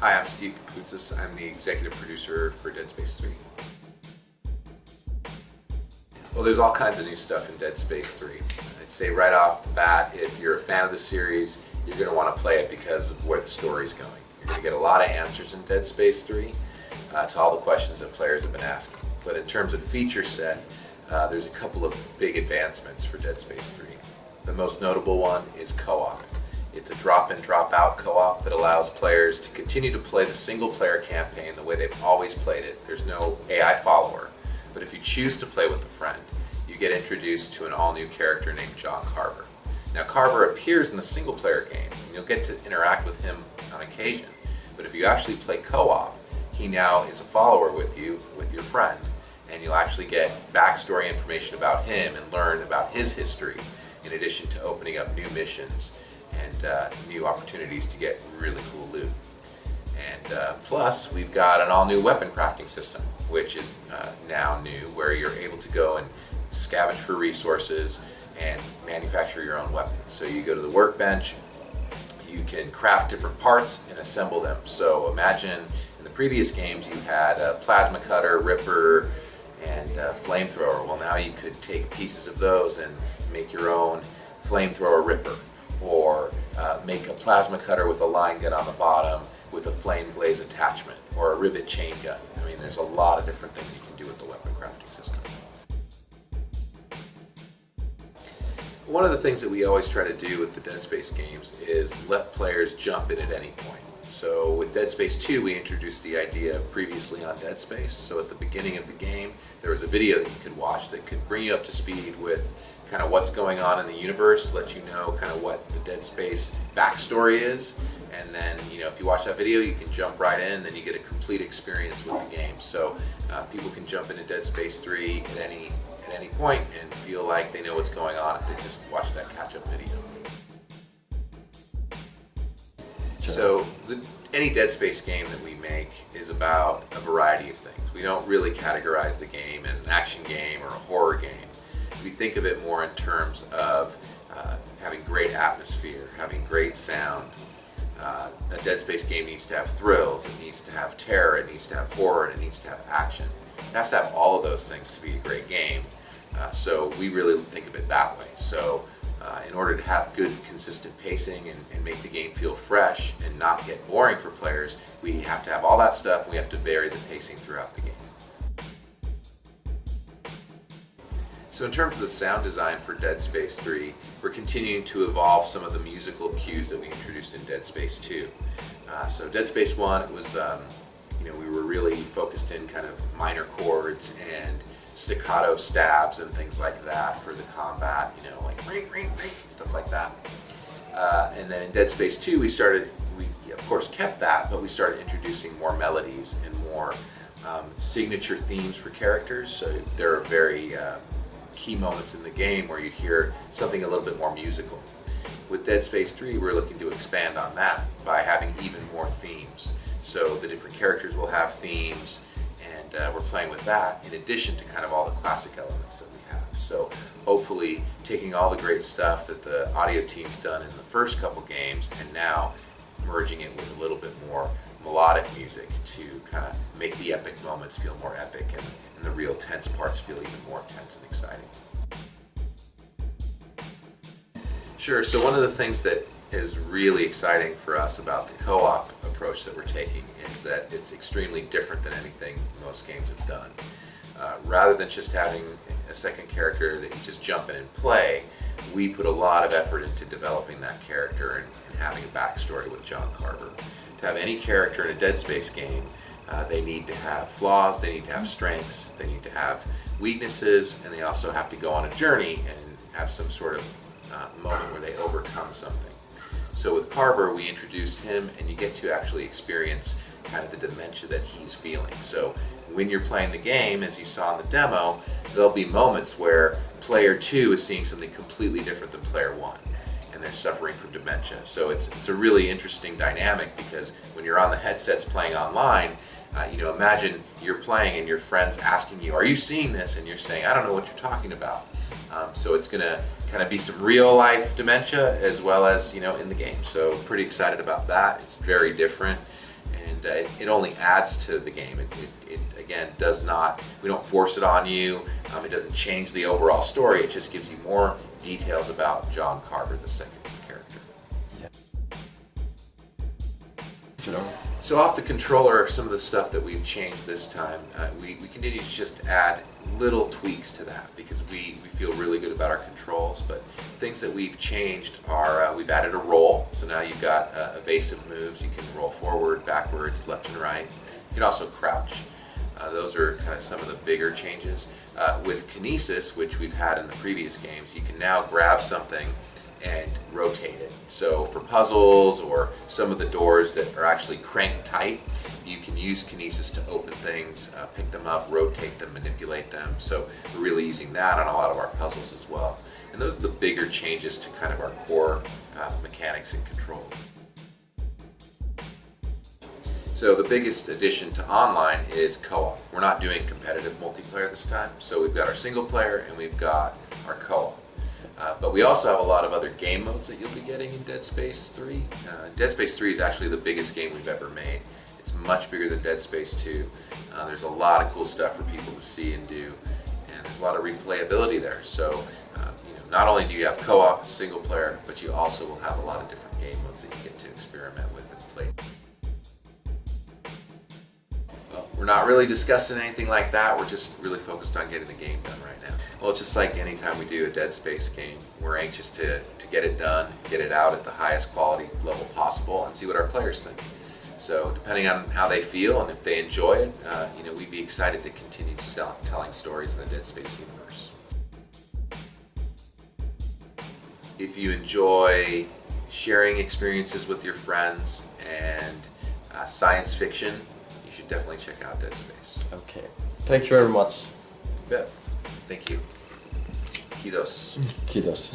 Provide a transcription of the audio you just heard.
Hi, I'm Steve Kaputzis. I'm the executive producer for Dead Space 3. Well, there's all kinds of new stuff in Dead Space 3. I'd say right off the bat, if you're a fan of the series, you're going to want to play it because of where the story's going. You're going to get a lot of answers in Dead Space 3 to all the questions that players have been asking. But in terms of feature set, there's a couple of big advancements for Dead Space 3. The most notable one is co-op. It's a drop-in, drop-out co-op that allows players to continue to play the single-player campaign the way they've always played it. There's no AI follower, but if you choose to play with a friend, you get introduced to an all-new character named John Carver. Now, Carver appears in the single-player game, and you'll get to interact with him on occasion, but if you actually play co-op, he now is a follower with you, with your friend, and you'll actually get backstory information about him and learn about his history, in addition to opening up new missions and new opportunities to get really cool loot. And plus, we've got an all-new weapon crafting system, which is now new, where you're able to go and scavenge for resources and manufacture your own weapons. So you go to the workbench, you can craft different parts and assemble them. So imagine in the previous games you had a plasma cutter, ripper, and flamethrower. Well, now you could take pieces of those and make your own flamethrower ripper, or make a plasma cutter with a line gun on the bottom with a flame glaze attachment, or a rivet chain gun. I mean, there's a lot of different things you can do with the weapon crafting system. One of the things that we always try to do with the Dead Space games is let players jump in at any point. So with Dead Space 2, we introduced the idea of previously on Dead Space. So at the beginning of the game, there was a video that you could watch that could bring you up to speed with kind of what's going on in the universe, let you know kind of what the Dead Space backstory is, and then, you know, if you watch that video, you can jump right in, then you get a complete experience with the game. So people can jump into Dead Space 3 at any point and feel like they know what's going on if they just watch that catch-up video. So any Dead Space game that we make is about a variety of things. We don't really categorize the game as an action game or a horror game. We think of it more in terms of having great atmosphere, having great sound. A Dead Space game needs to have thrills, it needs to have terror, it needs to have horror, and it needs to have action. It has to have all of those things to be a great game. So we really think of it that way. So in order to have good, consistent pacing and make the game feel fresh and not get boring for players, we have to have all that stuff, and we have to vary the pacing throughout the game. So in terms of the sound design for Dead Space 3, we're continuing to evolve some of the musical cues that we introduced in Dead Space 2. So Dead Space 1, it was, we were really focused in kind of minor chords and staccato stabs and things like that for the combat, like ring, ring, ring, stuff like that. And then in Dead Space 2, we of course kept that, but we started introducing more melodies and more signature themes for characters. So there are very key moments in the game where you'd hear something a little bit more musical. With Dead Space 3, we're looking to expand on that by having even more themes. So the different characters will have themes, and we're playing with that in addition to kind of all the classic elements that we have. So hopefully taking all the great stuff that the audio team's done in the first couple games and now merging it with a little bit more melodic music to kind of make the epic moments feel more epic and the real tense parts feel even more tense and exciting. Sure, so one of the things that is really exciting for us about the co-op approach that we're taking is that it's extremely different than anything most games have done. Rather than just having a second character that you just jump in and play, we put a lot of effort into developing that character and having a backstory with John Carver. To have any character in a Dead Space game, they need to have flaws, they need to have strengths, they need to have weaknesses, and they also have to go on a journey and have some sort of moment where they overcome something. So with Carver, we introduced him, and you get to actually experience kind of the dementia that he's feeling. So when you're playing the game, as you saw in the demo, there'll be moments where player 2 is seeing something completely different than player 1. And they're suffering from dementia. So it's a really interesting dynamic, because when you're on the headsets playing online, imagine you're playing and your friend's asking you, are you seeing this? And you're saying, I don't know what you're talking about. So it's going to kind of be some real life dementia as well as, in the game. So pretty excited about that. It's very different. And and it only adds to the game. It again does not, we don't force it on you. It doesn't change the overall story. It just gives you more details about John Carter, the second character. Yeah. So off the controller, some of the stuff that we've changed this time, we continue to just add little tweaks to that because we feel really good about our controls, but things that we've changed are we've added a roll, so now you've got evasive moves. You can roll forward, backwards, left and right. You can also crouch. Those are kind of some of the bigger changes. With kinesis, which we've had in the previous games, you can now grab something and rotate it. So for puzzles or some of the doors that are actually cranked tight, you can use kinesis to open things, pick them up, rotate them, manipulate them. So we're really using that on a lot of our puzzles as well. And those are the bigger changes to kind of our core mechanics and control. So the biggest addition to online is co-op. We're not doing competitive multiplayer this time, so we've got our single player and we've got our co-op. But we also have a lot of other game modes that you'll be getting in Dead Space 3. Dead Space 3 is actually the biggest game we've ever made. It's much bigger than Dead Space 2. There's a lot of cool stuff for people to see and do, and there's a lot of replayability there. So not only do you have co-op, single player, but you also will have a lot of different game modes that you get to experiment with and play. Well, we're not really discussing anything like that. We're just really focused on getting the game done right now. Well, just like anytime we do a Dead Space game, we're anxious to get it done, get it out at the highest quality level possible, and see what our players think. So depending on how they feel and if they enjoy it, we'd be excited to continue telling stories in the Dead Space universe. If you enjoy sharing experiences with your friends and science fiction, you should definitely check out Dead Space. Okay. Thank you very much. You bet. Thank you. Kiitos. Kiitos.